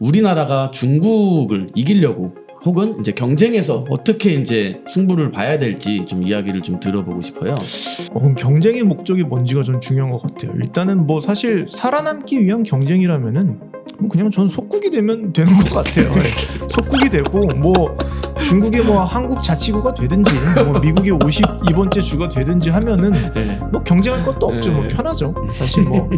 우리나라가 중국을 이기려고 혹은 이제 경쟁에서 어떻게 이제 승부를 봐야 될지 좀 이야기를 좀 들어보고 싶어요. 그럼 경쟁의 목적이 뭔지가 전 중요한 것 같아요. 일단은 뭐 사실 살아남기 위한 경쟁이라면은 뭐 그냥 전 속국이 되면 되는 것 같아요. 네. 속국이 되고 뭐 중국의 뭐 한국 자치구가 되든지 뭐 미국의 52번째 주가 되든지 하면은 네. 뭐 경쟁할 것도 없죠. 뭐 편하죠. 사실 뭐.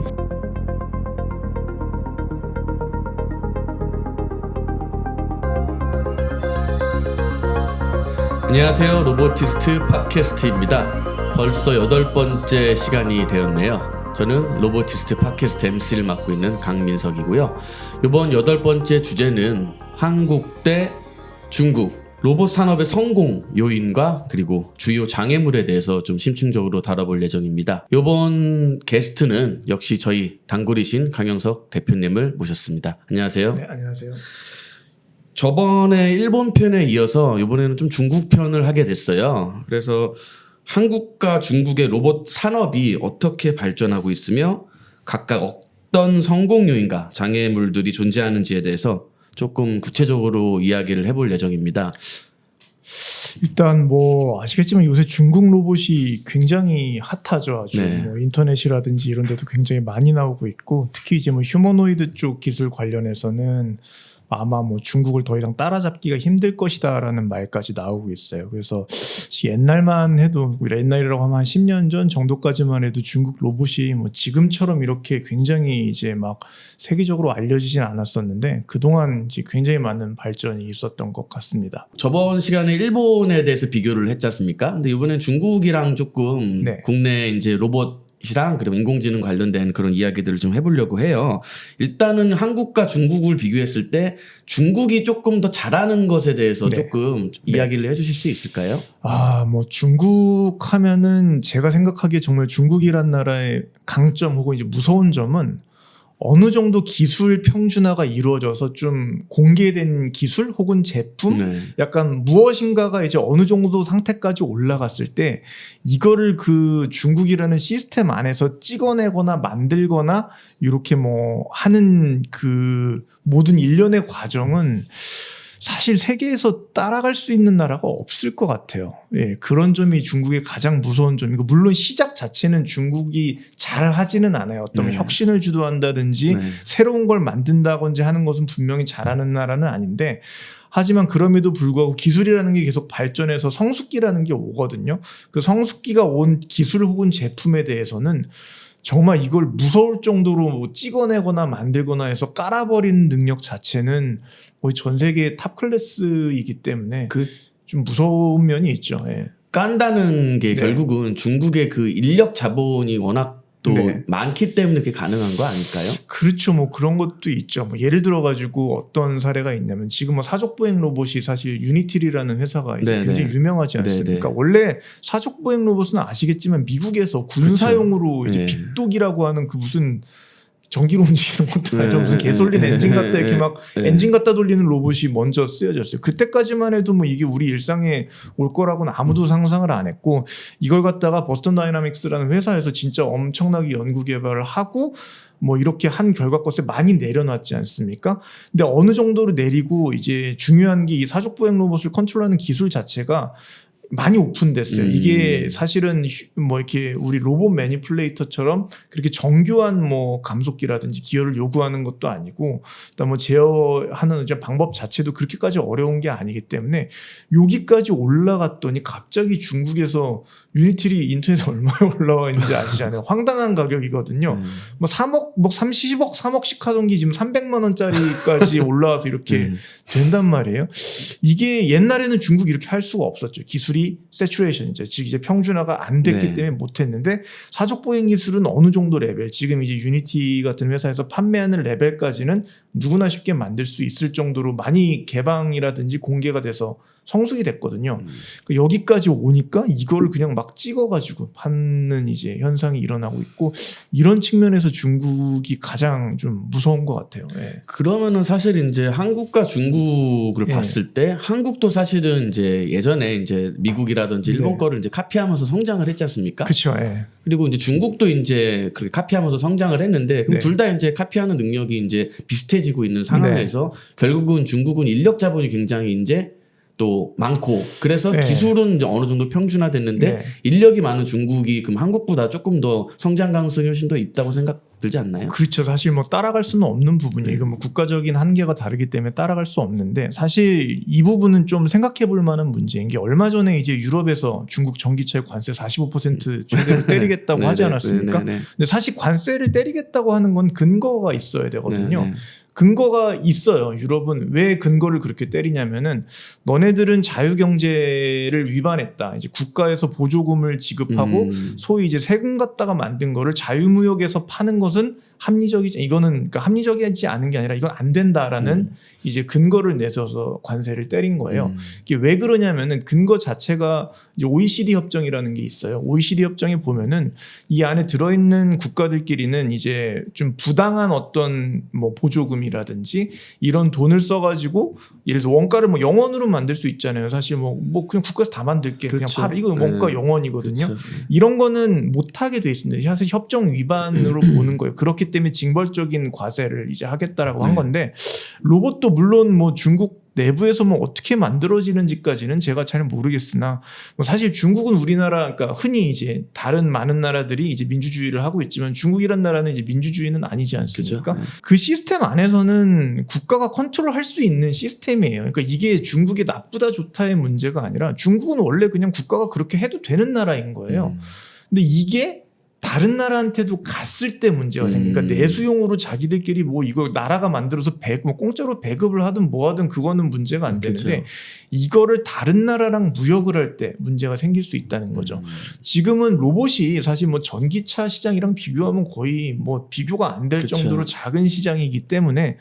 안녕하세요. 로보티스트 팟캐스트입니다. 벌써 8번째 시간이 되었네요. 저는 로보티스트 팟캐스트 MC를 맡고 있는 강민석이고요. 이번 8번째 주제는 한국 대 중국 로봇 산업의 성공 요인과 그리고 주요 장애물에 대해서 좀 심층적으로 다뤄볼 예정입니다. 이번 게스트는 역시 저희 단골이신 강영석 대표님을 모셨습니다. 안녕하세요. 네, 안녕하세요. 저번에 일본 편에 이어서 이번에는 좀 중국 편을 하게 됐어요. 그래서 한국과 중국의 로봇 산업이 어떻게 발전하고 있으며 각각 어떤 성공 요인과 장애물들이 존재하는지에 대해서 조금 구체적으로 이야기를 해볼 예정입니다. 일단 뭐 아시겠지만 요새 중국 로봇이 굉장히 핫하죠. 아주 네. 뭐 인터넷이라든지 이런 데도 굉장히 많이 나오고 있고 특히 이제 뭐 휴머노이드 쪽 기술 관련해서는 아마 뭐 중국을 더 이상 따라잡기가 힘들 것이다라는 말까지 나오고 있어요. 그래서 옛날만 해도 옛날이라고 하면 한 10년 전 정도까지만 해도 중국 로봇이 뭐 지금처럼 이렇게 굉장히 이제 막 세계적으로 알려지진 않았었는데 그동안 이제 굉장히 많은 발전이 있었던 것 같습니다. 저번 시간에 일본에 대해서 비교를 했지 않습니까? 근데 이번엔 중국이랑 조금 네. 국내 이제 로봇이랑 그리고 인공지능 관련된 그런 이야기들을 좀 해보려고 해요. 일단은 한국과 중국을 비교했을 때 중국이 조금 더 잘하는 것에 대해서 네. 조금 이야기를 해주실 수 있을까요? 뭐 중국 하면은 제가 생각하기에 정말 중국이란 나라의 강점 혹은 이제 무서운 점은 어느 정도 기술 평준화가 이루어져서 좀 공개된 기술 혹은 제품 네. 약간 무엇인가가 이제 어느 정도 상태까지 올라갔을 때 이거를 그 중국이라는 시스템 안에서 찍어내거나 만들거나 이렇게 뭐 하는 그 모든 일련의 과정은 사실 세계에서 따라갈 수 있는 나라가 없을 것 같아요. 예, 그런 점이 중국의 가장 무서운 점이고 물론 시작 자체는 중국이 잘 하지는 않아요. 어떤 네. 혁신을 주도한다든지 네. 새로운 걸 만든다든지 하는 것은 분명히 잘하는 나라는 아닌데 하지만 그럼에도 불구하고 기술이라는 게 계속 발전해서 성숙기라는 게 오거든요. 그 성숙기가 온 기술 혹은 제품에 대해서는 정말 이걸 무서울 정도로 뭐 찍어내거나 만들거나 해서 깔아버리는 능력 자체는 거의 전 세계 탑 클래스이기 때문에 좀 무서운 면이 있죠. 예. 깐다는 게 네. 결국은 중국의 그 인력 자본이 워낙 또 네. 많기 때문에 그게 가능한 거 아닐까요? 그렇죠. 뭐 그런 것도 있죠. 뭐 예를 들어 가지고 어떤 사례가 있냐면 지금 뭐 사족보행 로봇이 사실 유니티리라는 회사가 이제 네네. 굉장히 유명하지 않습니까? 네네. 원래 사족보행 로봇은 아시겠지만 미국에서 군사용으로 이제 네. 빅독이라고 하는 그 무슨 전기로 움직이는 것도 아니라 네. 무슨 개솔린 엔진 갖다 이렇게 막 네. 엔진 갖다 돌리는 로봇이 먼저 쓰여졌어요. 그때까지만 해도 뭐 이게 우리 일상에 올 거라고는 아무도 상상을 안 했고 이걸 갖다가 버스턴 다이나믹스라는 회사에서 진짜 엄청나게 연구 개발을 하고 뭐 이렇게 한 결과 것을 많이 내려놨지 않습니까? 근데 어느 정도로 내리고 이제 중요한 게 이 사족보행 로봇을 컨트롤하는 기술 자체가 많이 오픈됐어요. 이게 사실은 뭐 이렇게 우리 로봇 매니플레이터처럼 그렇게 정교한 뭐 감속기라든지 기어를 요구하는 것도 아니고, 그다음 뭐 제어하는 방법 자체도 그렇게까지 어려운 게 아니기 때문에 여기까지 올라갔더니 갑자기 중국에서 유니티리 인터넷에 얼마에 올라와 있는지 아시잖아요. 황당한 가격이거든요. 뭐 3억, 뭐 30억, 3억씩 하던 게 지금 300만 원짜리까지 올라와서 이렇게 된단 말이에요. 이게 옛날에는 중국이 이렇게 할 수가 없었죠. 기술이 세츄레이션이죠. 즉 이제 평준화가 안 됐기 네. 때문에 못했는데 사족보행 기술은 어느 정도 레벨, 지금 이제 유니티 같은 회사에서 판매하는 레벨까지는 누구나 쉽게 만들 수 있을 정도로 많이 개방이라든지 공개가 돼서 성숙이 됐거든요. 여기까지 오니까 이걸 그냥 막 찍어가지고 받는 이제 현상이 일어나고 있고 이런 측면에서 중국이 가장 좀 무서운 것 같아요. 예. 그러면은 사실 이제 한국과 중국을 예. 봤을 때 한국도 사실은 이제 예전에 이제 미국이라든지 일본 네. 거를 이제 카피하면서 성장을 했지 않습니까? 그렇죠. 예. 그리고 이제 중국도 이제 그렇게 카피하면서 성장을 했는데 그럼 네. 둘 다 이제 카피하는 능력이 이제 비슷해지고 있는 상황에서 결국은 중국은 인력 자본이 굉장히 이제 또 많고 그래서 네. 기술은 이제 어느 정도 평준화됐는데 네. 인력이 많은 중국이 그럼 한국보다 조금 더 성장 가능성이 훨씬 더 있다고 생각 들지 않나요? 그렇죠. 사실 뭐 따라갈 수는 없는 부분이에요. 이건 뭐 국가적인 한계가 다르기 때문에 따라갈 수 없는데 사실 이 부분은 좀 생각해 볼 만한 문제인 게 얼마 전에 이제 유럽에서 중국 전기차에 관세 45% 최대로 때리겠다고 하지 않았습니까? 네네. 근데 사실 관세를 때리겠다고 하는 건 근거가 있어야 되거든요. 네네. 근거가 있어요. 유럽은 왜 근거를 그렇게 때리냐면은 너네들은 자유경제를 위반했다. 이제 국가에서 보조금을 지급하고 소위 이제 세금 갖다가 만든 거를 자유무역에서 파는 것은 합리적이지 이거는 그러니까 합리적이지 않은 게 아니라 이건 안 된다라는 이제 근거를 내서서 관세를 때린 거예요. 이게 왜 그러냐면은 근거 자체가 이제 OECD 협정이라는 게 있어요. OECD 협정에 보면은 이 안에 들어있는 국가들끼리는 이제 좀 부당한 어떤 뭐 보조금이라든지 이런 돈을 써가지고 예를 들어 원가를 뭐 0원으로 만들 수 있잖아요. 사실 뭐 그냥 국가에서 다 만들게 그냥 그렇죠. 팔아. 이거 원가 0원이거든요. 그렇죠. 이런 거는 못하게 돼 있습니다. 사실 협정 위반으로 보는 거예요. 그렇기 때문에 징벌적인 과세를 이제 하겠다라고 한 건데 로봇도 물론 뭐 중국 내부에서 뭐 어떻게 만들어지는지까지는 제가 잘 모르겠으나 뭐 사실 중국은 우리나라 그러니까 흔히 이제 다른 많은 나라들이 이제 민주주의를 하고 있지만 중국이란 나라는 이제 민주주의는 아니지 않습니까? 그죠? 그 시스템 안에서는 국가가 컨트롤할 수 있는 시스템이에요. 그러니까 이게 중국이 나쁘다 좋다의 문제가 아니라 중국은 원래 그냥 국가가 그렇게 해도 되는 나라인 거예요. 근데 이게 다른 나라한테도 갔을 때 문제가 생기니까 내수용으로 자기들끼리 뭐 이거 나라가 만들어서 뭐 공짜로 배급을 하든 뭐 하든 그거는 문제가 안 되는데 그렇죠. 이거를 다른 나라랑 무역을 할 때 문제가 생길 수 있다는 거죠. 지금은 로봇이 사실 뭐 전기차 시장이랑 비교하면 거의 뭐 비교가 안 될 그렇죠. 정도로 작은 시장이기 때문에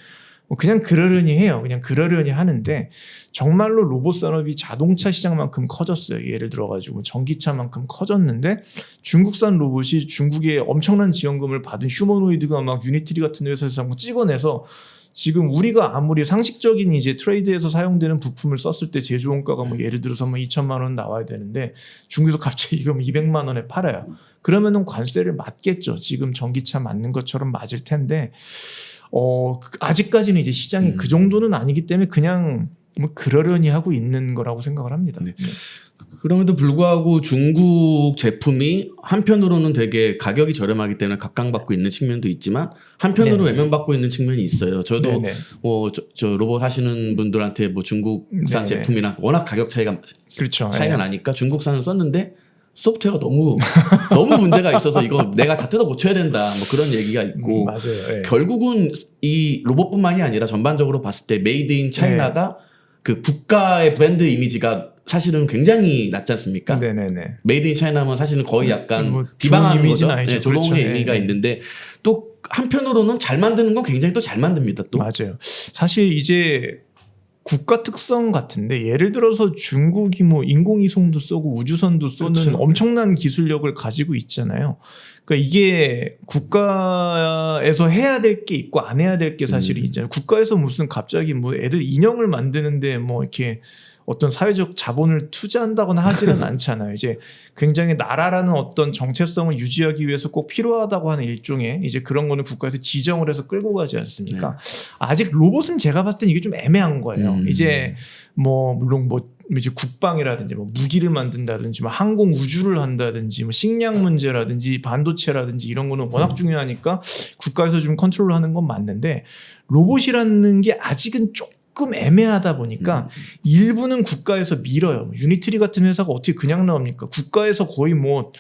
뭐 그냥 그러려니 해요. 그냥 그러려니 하는데 정말로 로봇 산업이 자동차 시장만큼 커졌어요. 예를 들어가지고 전기차만큼 커졌는데 중국산 로봇이 중국의 엄청난 지원금을 받은 휴머노이드가 막 유니트리 같은 회사에서 한번 찍어내서 지금 우리가 아무리 상식적인 이제 트레이드에서 사용되는 부품을 썼을 때 제조 원가가 뭐 예를 들어서 뭐 2천만 원 나와야 되는데 중국에서 갑자기 이거 200만 원에 팔아요. 그러면은 관세를 맞겠죠. 지금 전기차 맞는 것처럼 맞을 텐데 아직까지는 이제 시장이 그 정도는 아니기 때문에 그냥 뭐 그러려니 하고 있는 거라고 생각을 합니다. 네. 그럼에도 불구하고 중국 제품이 한편으로는 되게 가격이 저렴하기 때문에 각광받고 있는 측면도 있지만 한편으로 네네. 외면받고 있는 측면이 있어요. 저도 네네. 저 로봇 하시는 분들한테 뭐 중국산 네네. 제품이랑 워낙 가격 차이가 그렇죠. 차이가 네. 나니까 중국산을 썼는데 소프트웨어가 너무 문제가 있어서 이거 내가 다 뜯어 고쳐야 된다 뭐 그런 얘기가 있고 맞아요. 네. 결국은 이 로봇뿐만이 아니라 전반적으로 봤을 때 메이드 인 차이나가 그 국가의 브랜드 이미지가 사실은 굉장히 낮지 않습니까? 네네네. 메이드 인 차이나면 사실은 거의 약간 뭐 비방하는 좋은 거죠. 이미지는 아니죠. 네, 조롱의 그렇죠. 의미가 네. 있는데 또 한편으로는 잘 만드는 건 굉장히 또 잘 만듭니다. 또 맞아요. 사실 이제 국가 특성 같은데 예를 들어서 중국이 뭐 인공위성도 쏘고 우주선도 쏘는 그렇죠. 엄청난 기술력을 가지고 있잖아요. 그러니까 이게 국가에서 해야 될 게 있고 안 해야 될 게 사실이 있잖아요. 국가에서 무슨 갑자기 뭐 애들 인형을 만드는데 뭐 이렇게 어떤 사회적 자본을 투자한다거나 하지는 않잖아요. 이제 굉장히 나라라는 어떤 정체성을 유지하기 위해서 꼭 필요하다고 하는 일종의 이제 그런 거는 국가에서 지정을 해서 끌고 가지 않습니까? 아직 로봇은 제가 봤을 땐 이게 좀 애매한 거예요. 이제 뭐 물론 뭐 이제 국방이라든지 뭐 무기를 만든다든지 뭐 항공 우주를 한다든지 뭐 식량 문제라든지 반도체라든지 이런 거는 워낙 중요하니까 국가에서 좀 컨트롤하는 건 맞는데 로봇이라는 게 아직은 조금 애매하다 보니까 일부는 국가에서 밀어요. 유니트리 같은 회사가 어떻게 그냥 나옵니까? 국가에서 거의 뭐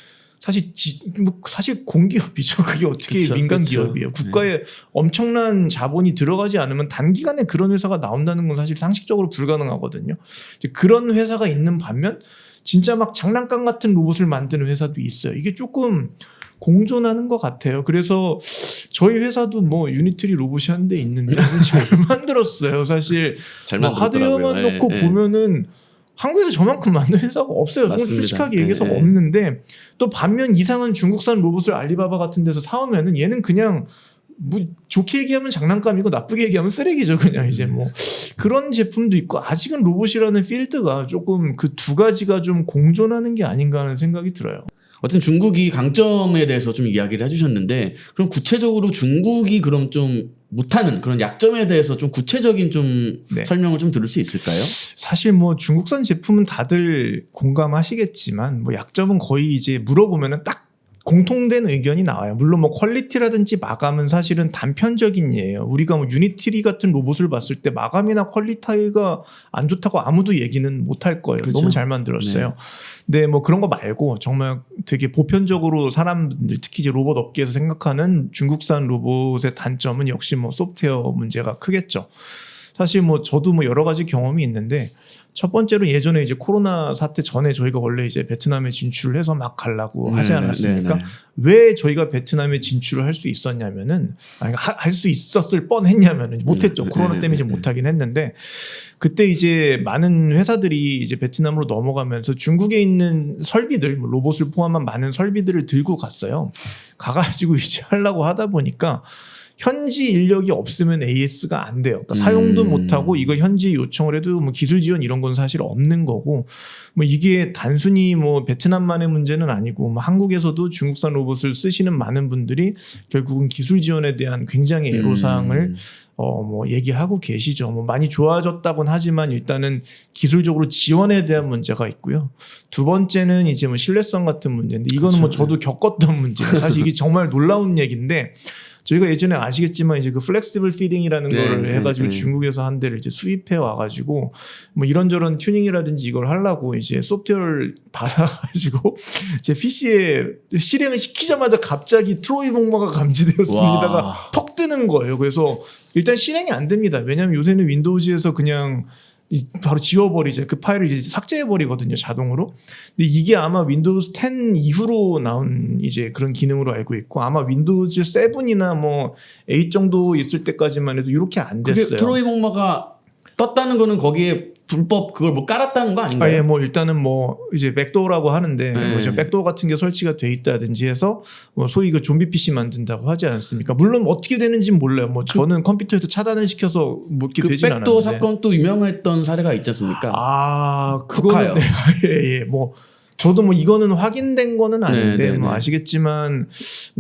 사실 공기업이죠. 그게 어떻게 그쵸, 민간 그쵸. 기업이에요. 국가에 엄청난 자본이 들어가지 않으면 단기간에 그런 회사가 나온다는 건 사실 상식적으로 불가능하거든요. 이제 그런 회사가 있는 반면 진짜 막 장난감 같은 로봇을 만드는 회사도 있어요. 이게 조금 공존하는 것 같아요. 그래서 저희 회사도 뭐 유니트리 로봇이 한 대 있는데 잘 만들었어요. 사실 잘 뭐 만들었더라고요. 하드웨어만 예, 놓고 예. 보면은 한국에서 저만큼 만든 회사가 없어요. 맞습니다. 솔직하게 얘기해서 네. 없는데 또 반면 이상한 중국산 로봇을 알리바바 같은 데서 사오면은 얘는 그냥 뭐 좋게 얘기하면 장난감이고 나쁘게 얘기하면 쓰레기죠. 그냥 이제 뭐 그런 제품도 있고 아직은 로봇이라는 필드가 조금 그 두 가지가 좀 공존하는 게 아닌가 하는 생각이 들어요. 어쨌든 중국이 강점에 대해서 좀 이야기를 해주셨는데 그럼 구체적으로 중국이 그럼 좀 못하는 그런 약점에 대해서 좀 구체적인 좀 네. 설명을 좀 들을 수 있을까요? 사실 뭐 중국산 제품은 다들 공감하시겠지만 뭐 약점은 거의 이제 물어보면은 딱 공통된 의견이 나와요. 물론 뭐 퀄리티라든지 마감은 사실은 단편적인 예예요. 우리가 뭐 유니티 같은 로봇을 봤을 때 마감이나 퀄리티가 안 좋다고 아무도 얘기는 못 할 거예요. 그렇죠. 너무 잘 만들었어요. 근데 뭐 그런 거 말고 정말 되게 보편적으로 사람들 특히 이제 로봇 업계에서 생각하는 중국산 로봇의 단점은 역시 뭐 소프트웨어 문제가 크겠죠. 사실 뭐 저도 뭐 여러 가지 경험이 있는데 첫 번째로 예전에 이제 코로나 사태 전에 저희가 원래 이제 베트남에 진출을 해서 막 가려고 하지 않았습니까? 왜 저희가 베트남에 진출을 할 수 있었냐면은 할 수 있었을 뻔했냐면은 못했죠. 코로나 때문에 이제 못하긴 했는데 그때 이제 많은 회사들이 이제 베트남으로 넘어가면서 중국에 있는 설비들 뭐 로봇을 포함한 많은 설비들을 들고 갔어요. 가가지고 이제 하려고 하다 보니까 현지 인력이 없으면 AS가 안 돼요. 그러니까 사용도 못하고 이거 현지 요청을 해도 뭐 기술 지원 이런 건 사실 없는 거고 뭐 이게 단순히 뭐 베트남만의 문제는 아니고 뭐 한국에서도 중국산 로봇을 쓰시는 많은 분들이 결국은 기술 지원에 대한 굉장히 애로사항을 뭐 얘기하고 계시죠. 뭐 많이 좋아졌다고는 하지만 일단은 기술적으로 지원에 대한 문제가 있고요. 두 번째는 이제 뭐 신뢰성 같은 문제인데 이거는 그렇죠. 뭐 저도 겪었던 문제예요. 사실 이게 정말 놀라운 얘기인데 저희가 예전에 아시겠지만 이제 그 플렉시블 피딩이라는 거를 해가지고 중국에서 한 대를 이제 수입해 와가지고 뭐 이런저런 튜닝이라든지 이걸 하려고 이제 소프트웨어를 받아가지고 제 PC에 실행을 시키자마자 갑자기 트로이 목마가 감지되었습니다가 턱 뜨는 거예요. 그래서 일단 실행이 안 됩니다. 왜냐하면 요새는 윈도우즈에서 그냥 바로 지워버리죠. 그 파일을 이제 삭제해버리거든요, 자동으로. 근데 이게 아마 윈도우즈 10 이후로 나온 이제 그런 기능으로 알고 있고 아마 윈도우즈 7이나 뭐 8 정도 있을 때까지만 해도 이렇게 안 됐어요. 그게 트로이 목마가 떴다는 거는 거기에 불법 그걸 뭐 깔았다는 거 아닌가요? 예, 뭐 일단은 뭐 이제 백도어라고 하는데 뭐 이제 백도어 같은 게 설치가 돼 있다든지 해서 뭐 소위 그 좀비 PC 만든다고 하지 않습니까? 물론 어떻게 되는지는 몰라요. 뭐 저는 컴퓨터에서 차단을 시켜서 뭐 이렇게 되진 않았는데. 백도어 사건 또 유명했던 사례가 있지 않습니까? 그거는 예, 뭐 저도 뭐 이거는 확인된 거는 아닌데 뭐 아시겠지만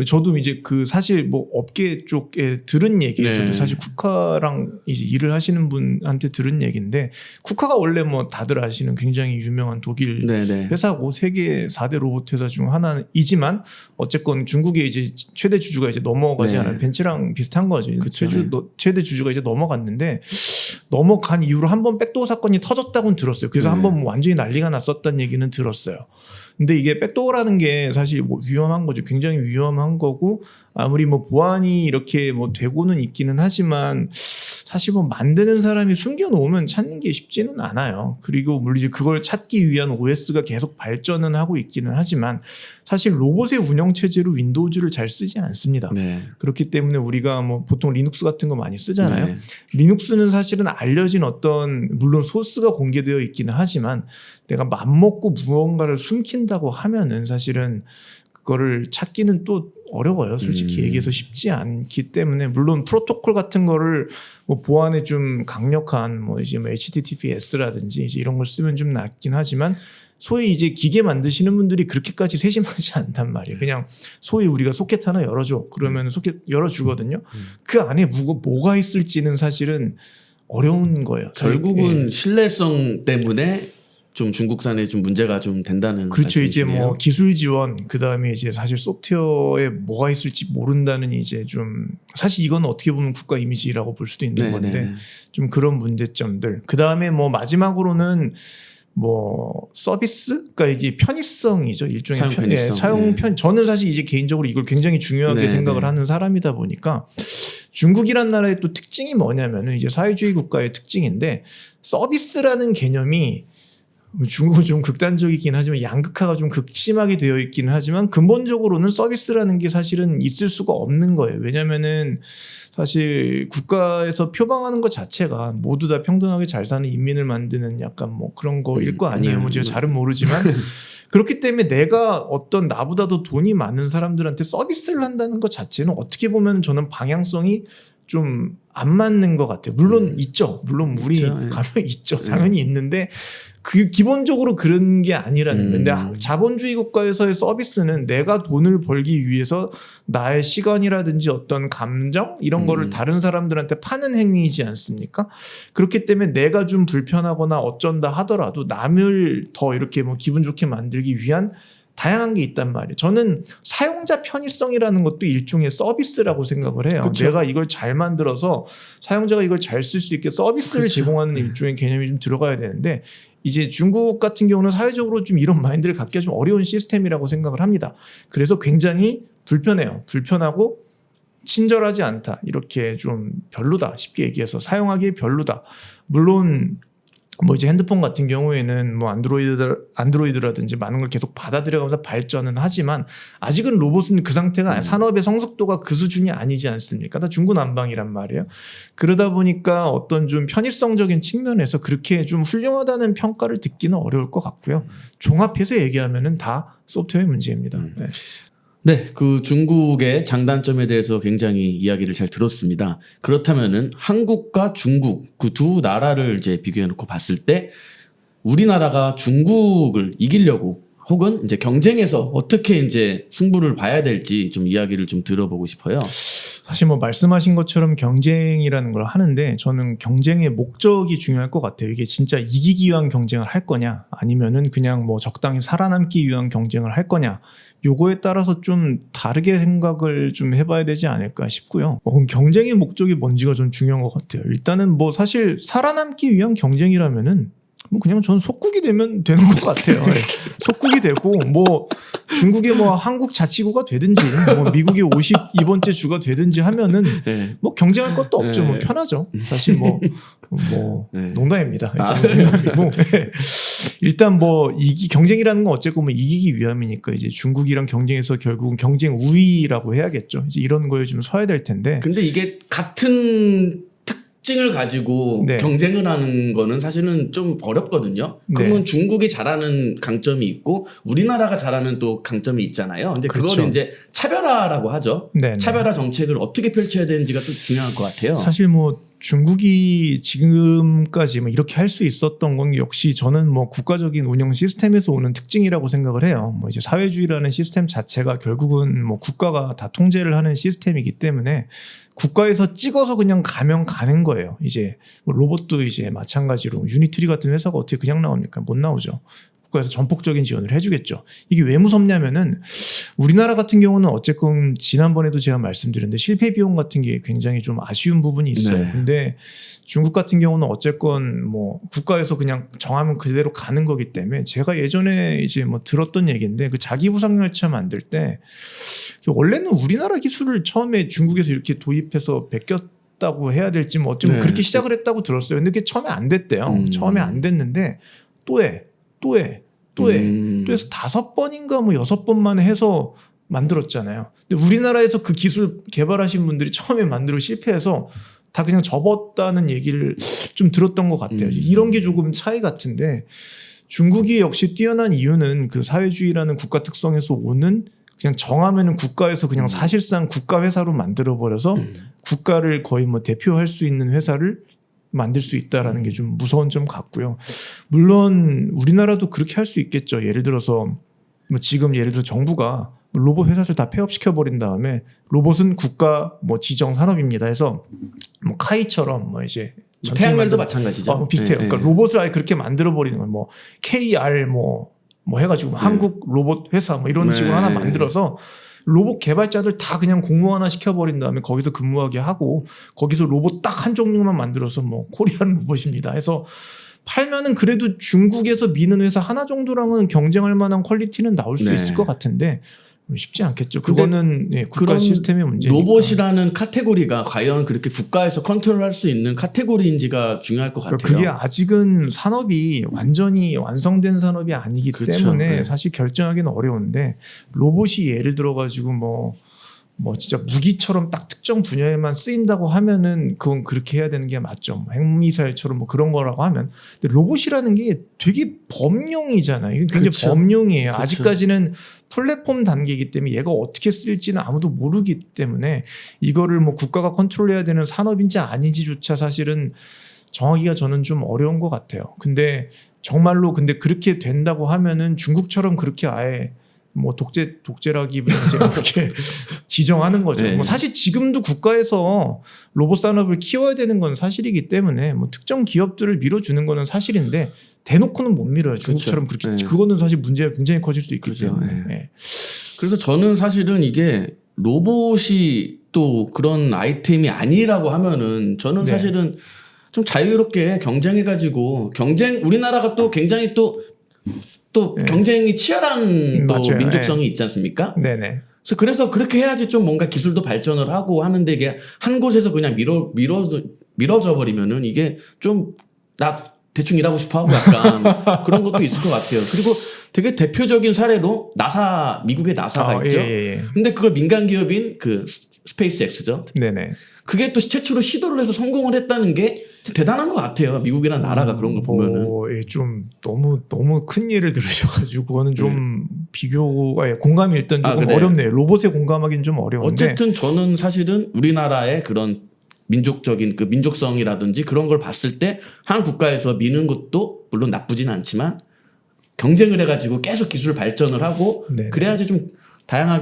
저도 이제 그 사실 뭐 업계 쪽에 들은 얘기예요. 저도 사실 쿠카랑 이제 일을 하시는 분한테 들은 얘기인데 쿠카가 원래 뭐 다들 아시는 굉장히 유명한 독일 회사고 세계 4대 로봇 회사 중 하나이지만 어쨌건 중국의 이제 최대 주주가 이제 넘어가지 않아요. 벤츠랑 비슷한 거죠. 최대 주주가 이제 넘어갔는데 넘어간 이후로 한번 백도어 사건이 터졌다고는 들었어요. 그래서 한번 뭐 완전히 난리가 났었다는 얘기는 들었어요. 근데 이게 백도어라는 게 사실 뭐 위험한 거죠. 굉장히 위험한 거고 아무리 뭐 보안이 이렇게 뭐 되고는 있기는 하지만 사실 뭐 만드는 사람이 숨겨놓으면 찾는 게 쉽지는 않아요. 그리고 물론 이제 그걸 찾기 위한 OS가 계속 발전은 하고 있기는 하지만 사실 로봇의 운영 체제로 윈도우즈를 잘 쓰지 않습니다. 그렇기 때문에 우리가 뭐 보통 리눅스 같은 거 많이 쓰잖아요. 리눅스는 사실은 알려진 어떤 물론 소스가 공개되어 있기는 하지만 내가 맘먹고 무언가를 숨긴다고 하면은 사실은 그거를 찾기는 또 어려워요. 솔직히 얘기해서 쉽지 않기 때문에 물론 프로토콜 같은 거를 뭐 보안에 좀 강력한 뭐 이제 뭐 HTTPS라든지 이제 이런 걸 쓰면 좀 낫긴 하지만 소위 이제 기계 만드시는 분들이 그렇게까지 세심하지 않단 말이에요. 그냥 소위 우리가 소켓 하나 열어줘. 그러면 소켓 열어주거든요. 그 안에 뭐가 있을지는 사실은 어려운 거예요. 결국은 신뢰성 때문에 좀 중국산에 좀 문제가 좀 된다는 그렇죠. 말씀이시네요. 이제 뭐 기술 지원 그다음에 이제 사실 소프트웨어에 뭐가 있을지 모른다는 이제 좀 사실 이건 어떻게 보면 국가 이미지라고 볼 수도 있는 건데 좀 그런 문제점들. 그다음에 뭐 마지막으로는 뭐 서비스, 그러니까 이게 편의성이죠. 일종의 사용 편. 저는 사실 이제 개인적으로 이걸 굉장히 중요하게 생각을 하는 사람이다 보니까 중국이란 나라의 또 특징이 뭐냐면은 이제 사회주의 국가의 특징인데 서비스라는 개념이 중국은 좀 극단적이긴 하지만 양극화가 좀 극심하게 되어 있기는 하지만 근본적으로는 서비스라는 게 사실은 있을 수가 없는 거예요. 왜냐면은 사실 국가에서 표방하는 것 자체가 모두 다 평등하게 잘 사는 인민을 만드는 약간 뭐 그런 거일 거 아니에요. 뭐 제가 잘은 모르지만 그렇기 때문에 내가 어떤 나보다도 돈이 많은 사람들한테 서비스를 한다는 것 자체는 어떻게 보면 저는 방향성이 좀 안 맞는 것 같아요. 물론 있죠. 물론 우리 그렇죠. 가면 있죠. 당연히 있는데 그 기본적으로 그런 게 아니라는 거예요. 근데 자본주의 국가에서의 서비스는 내가 돈을 벌기 위해서 나의 시간이라든지 어떤 감정 이런 거를 다른 사람들한테 파는 행위이지 않습니까? 그렇기 때문에 내가 좀 불편하거나 어쩐다 하더라도 남을 더 이렇게 뭐 기분 좋게 만들기 위한 다양한 게 있단 말이에요. 저는 사용자 편의성이라는 것도 일종의 서비스라고 생각을 해요. 그쵸. 내가 이걸 잘 만들어서 사용자가 이걸 잘 쓸 수 있게 서비스를 그쵸. 제공하는 일종의 개념이 좀 들어가야 되는데 이제 중국 같은 경우는 사회적으로 좀 이런 마인드를 갖기가 좀 어려운 시스템이라고 생각을 합니다. 그래서 굉장히 불편해요. 불편하고 친절하지 않다. 이렇게 좀 별로다. 쉽게 얘기해서 사용하기에 별로다. 물론 뭐 이제 핸드폰 같은 경우에는 뭐 안드로이드라든지 많은 걸 계속 받아들여가면서 발전은 하지만 아직은 로봇은 그 상태가 산업의 성숙도가 그 수준이 아니지 않습니까? 다 중구난방이란 말이에요. 그러다 보니까 어떤 좀 편의성적인 측면에서 그렇게 좀 훌륭하다는 평가를 듣기는 어려울 것 같고요. 종합해서 얘기하면은 다 소프트웨어 문제입니다. 네. 네, 그 중국의 장단점에 대해서 굉장히 이야기를 잘 들었습니다. 그렇다면은 한국과 중국 그 두 나라를 이제 비교해 놓고 봤을 때 우리나라가 중국을 이기려고 혹은 이제 경쟁에서 어떻게 이제 승부를 봐야 될지 좀 이야기를 좀 들어보고 싶어요. 사실 뭐 말씀하신 것처럼 경쟁이라는 걸 하는데 저는 경쟁의 목적이 중요할 것 같아요. 이게 진짜 이기기 위한 경쟁을 할 거냐 아니면은 그냥 뭐 적당히 살아남기 위한 경쟁을 할 거냐 요거에 따라서 좀 다르게 생각을 좀 해봐야 되지 않을까 싶고요. 그럼 경쟁의 목적이 뭔지가 좀 중요한 것 같아요. 일단은 뭐 사실 살아남기 위한 경쟁이라면은 뭐 그냥 저는 속국이 되면 되는 것 같아요. 네. 속국이 되고 뭐 중국의 뭐 한국 자치구가 되든지 뭐 미국의 52번째 주가 되든지 하면은 네. 뭐 경쟁할 것도 없죠. 네. 뭐 편하죠. 사실 뭐 네. 농담입니다. 농담이고 일단 뭐 경쟁이라는 건 어쨌건 뭐 이기기 위함이니까 이제 중국이랑 경쟁에서 결국은 경쟁 우위라고 해야겠죠. 이제 이런 거에 좀 서야 될 텐데. 근데 이게 같은 특징을 가지고 네. 경쟁을 하는 거는 사실은 좀 어렵거든요. 그러면 네. 중국이 잘하는 강점이 있고 우리나라가 잘하는 또 강점이 있잖아요. 근데 그렇죠. 그거를 이제 차별화라고 하죠. 네네. 차별화 정책을 어떻게 펼쳐야 되는지가 또 중요할 것 같아요. 사실 뭐 중국이 지금까지 뭐 이렇게 할 수 있었던 건 역시 저는 뭐 국가적인 운영 시스템에서 오는 특징이라고 생각을 해요. 뭐 이제 사회주의라는 시스템 자체가 결국은 뭐 국가가 다 통제를 하는 시스템이기 때문에 국가에서 찍어서 그냥 가면 가는 거예요. 이제 뭐 로봇도 이제 마찬가지로 유니트리 같은 회사가 어떻게 그냥 나옵니까? 못 나오죠. 국가에서 전폭적인 지원을 해주겠죠. 이게 왜 무섭냐면은 우리나라 같은 경우는 어쨌건 지난번에도 제가 말씀드렸는데 실패 비용 같은 게 굉장히 좀 아쉬운 부분이 있어요. 네. 근데 중국 같은 경우는 어쨌건 뭐 국가에서 그냥 정하면 그대로 가는 거기 때문에 제가 예전에 이제 뭐 들었던 얘기인데 그 자기부상열차 만들 때 원래는 우리나라 기술을 처음에 중국에서 이렇게 도입해서 베꼈다고 해야 될지 뭐 어쩌면 네. 그렇게 시작을 했다고 들었어요. 근데 그게 처음에 안 됐대요. 처음에 안 됐는데 또 해. 또 해서 5번인가 뭐 6번만 해서 만들었잖아요. 근데 우리나라에서 그 기술 개발하신 분들이 처음에 만들어 실패해서 다 그냥 접었다는 얘기를 좀 들었던 것 같아요. 이런 게 조금 차이 같은데 중국이 역시 뛰어난 이유는 그 사회주의라는 국가 특성에서 오는 그냥 정하면은 국가에서 그냥 사실상 국가 회사로 만들어 버려서 국가를 거의 뭐 대표할 수 있는 회사를 만들 수 있다라는 게 좀 무서운 점 같고요. 물론 우리나라도 그렇게 할 수 있겠죠. 예를 들어서 뭐 지금 예를 들어 정부가 로봇 회사를 다 폐업시켜 버린 다음에 로봇은 국가 뭐 지정 산업입니다 해서 뭐 카이처럼 뭐 이제 태양열도 마찬가지죠. 비슷해요. 네, 그러니까 로봇을 아예 그렇게 만들어 버리는 건 뭐 KR 뭐 해가지고 한국 로봇 회사 뭐 이런 식으로 하나 만들어서 로봇 개발자들 다 그냥 공모 하나 시켜버린 다음에 거기서 근무하게 하고 거기서 로봇 딱 한 종류만 만들어서 뭐 코리안 로봇입니다 해서 팔면은 그래도 중국에서 미는 회사 하나 정도랑은 경쟁할 만한 퀄리티는 나올 수 네. 있을 것 같은데 쉽지 않겠죠. 근데 그거는 예, 국가 그런 시스템의 문제니까. 로봇이라는 카테고리가 과연 그렇게 국가에서 컨트롤할 수 있는 카테고리인지가 중요할 것 같아요. 그게 아직은 산업이 완전히 완성된 산업이 아니기 그렇죠. 때문에 네. 사실 결정하기는 어려운데 로봇이 예를 들어 가지고 뭐 진짜 무기처럼 딱 특정 분야에만 쓰인다고 하면은 그건 그렇게 해야 되는 게 맞죠. 뭐 핵미사일처럼 뭐 그런 거라고 하면. 근데 로봇이라는 게 되게 범용이잖아요. 이게 굉장히 그렇죠. 범용이에요. 그렇죠. 아직까지는 플랫폼 단계이기 때문에 얘가 어떻게 쓰일지는 아무도 모르기 때문에 이거를 뭐 국가가 컨트롤해야 되는 산업인지 아닌지조차 사실은 정하기가 저는 좀 어려운 것 같아요. 근데 정말로 근데 그렇게 된다고 하면은 중국처럼 그렇게 아예 뭐 독재라기보다 이제 그렇게 지정하는 거죠. 네. 뭐 사실 지금도 국가에서 로봇 산업을 키워야 되는 건 사실이기 때문에 뭐 특정 기업들을 밀어주는 거는 사실인데 대놓고는 못 밀어요. 중국처럼 그렇죠. 그렇게 네. 그거는 사실 문제가 굉장히 커질 수 있기 그렇죠. 때문에. 네. 네. 그래서 저는 사실은 이게 로봇이 또 그런 아이템이 아니라고 하면은 저는 네. 사실은 좀 자유롭게 경쟁해가지고 우리나라가 또 굉장히 또 네. 경쟁이 치열한 또 맞아요. 민족성이 있지 않습니까? 네네. 그래서 그렇게 해야지 좀 뭔가 기술도 발전을 하고 하는데 이게 한 곳에서 그냥 밀어져 버리면은 이게 좀 나 대충 일하고 싶어 하고 약간 그런 것도 있을 것 같아요. 그리고 되게 대표적인 사례로 미국의 나사가 있죠. 예. 근데 그걸 민간 기업인 그 스페이스X죠. 네네. 그게 또 최초로 시도를 해서 성공을 했다는 게 대단한 것 같아요. 미국이라는 나라가 그런 걸 보면은. 예, 좀 너무 큰 예를 들으셔가지고 그거는 좀 비교가 공감이 일단 조금 그래요? 어렵네요. 로봇에 공감하기는 좀 어려운데. 어쨌든 저는 사실은 우리나라의 그런 민족적인 그 민족성이라든지 그런 걸 봤을 때 한 국가에서 미는 것도 물론 나쁘진 않지만 경쟁을 해가지고 계속 기술 발전을 하고 네네. 그래야지 좀 다양한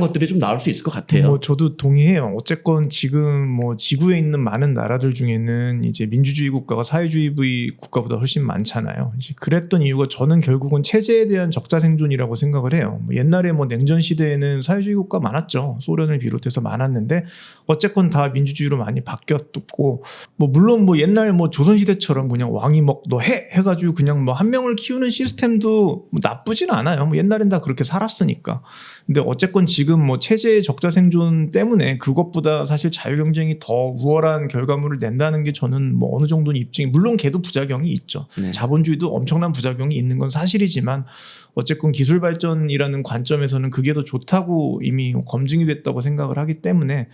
것들이 좀 나올 수 있을 것 같아요. 뭐 저도 동의해요. 어쨌건 지금 뭐 지구에 있는 많은 나라들 중에는 이제 민주주의 국가가 사회주의 국가보다 훨씬 많잖아요. 이제 그랬던 이유가 저는 결국은 체제에 대한 적자 생존이라고 생각을 해요. 뭐 옛날에 뭐 냉전 시대에는 사회주의 국가 많았죠. 소련을 비롯해서 많았는데 어쨌건 다 민주주의로 많이 바뀌었고 뭐 물론 뭐 옛날 뭐 조선 시대처럼 그냥 왕이 너 해가지고 그냥 뭐 한 명을 키우는 시스템도 뭐 나쁘진 않아요. 뭐 옛날엔 다 그렇게 살았으니까. 근데 어쨌건 지금 뭐 체제의 적자 생존 때문에 그것보다 사실 자유 경쟁이 더 우월한 결과물을 낸다는 게 저는 뭐 어느 정도는 입증이 물론 걔도 부작용이 있죠. 네. 자본주의도 자본주의도 엄청난 부작용이 있는 건 사실이지만 어쨌건 기술 발전이라는 관점에서는 그게 더 좋다고 이미 검증이 됐다고 생각을 하기 때문에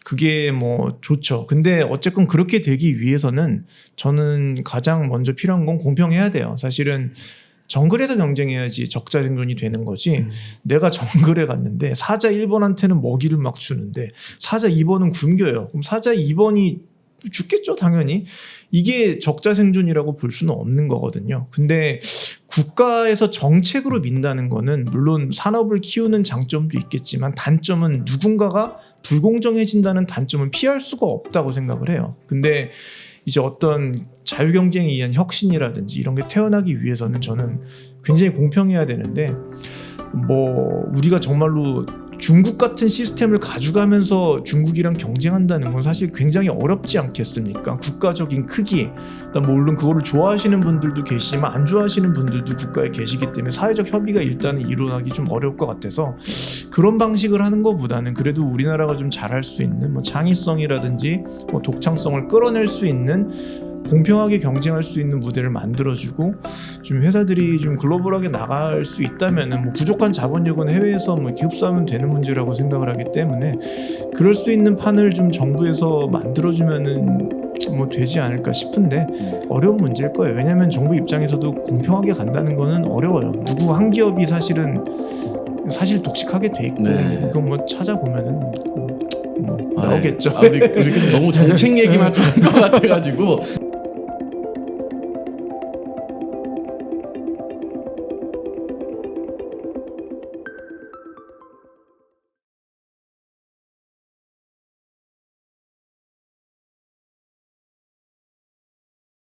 그게 뭐 좋죠. 근데 어쨌건 그렇게 되기 위해서는 저는 가장 먼저 필요한 건 공평해야 돼요. 사실은 정글에서 경쟁해야지 적자 생존이 되는 거지. 내가 정글에 갔는데 사자 1번한테는 먹이를 막 주는데 사자 2번은 굶겨요. 그럼 사자 2번이 죽겠죠, 당연히. 이게 적자 생존이라고 볼 수는 없는 거거든요. 근데 국가에서 정책으로 민다는 거는 물론 산업을 키우는 장점도 있겠지만 단점은 누군가가 불공정해진다는 단점은 피할 수가 없다고 생각을 해요. 근데 이제 어떤 자유 경쟁에 의한 혁신이라든지 이런 게 태어나기 위해서는 저는 굉장히 공평해야 되는데 뭐 우리가 정말로 중국 같은 시스템을 가져가면서 중국이랑 경쟁한다는 건 사실 굉장히 어렵지 않겠습니까? 국가적인 크기. 물론 그거를 좋아하시는 분들도 계시지만 안 좋아하시는 분들도 국가에 계시기 때문에 사회적 협의가 일단은 일어나기 좀 어려울 것 같아서 그런 방식을 하는 것보다는 그래도 우리나라가 좀 잘할 수 있는 뭐 창의성이라든지 뭐 독창성을 끌어낼 수 있는 공평하게 경쟁할 수 있는 무대를 만들어주고 좀 회사들이 좀 글로벌하게 나갈 수 있다면은 뭐 부족한 자본력은 해외에서 뭐 이렇게 흡수하면 되는 문제라고 생각을 하기 때문에 그럴 수 있는 판을 좀 정부에서 만들어주면은 뭐 되지 않을까 싶은데 어려운 문제일 거예요. 왜냐하면 정부 입장에서도 공평하게 간다는 거는 어려워요. 누구 한 기업이 사실 독식하게 돼 있고 이거 뭐 찾아보면은 뭐 나오겠죠. 우리 너무 정책 얘기만 좀 한 것 같아가지고.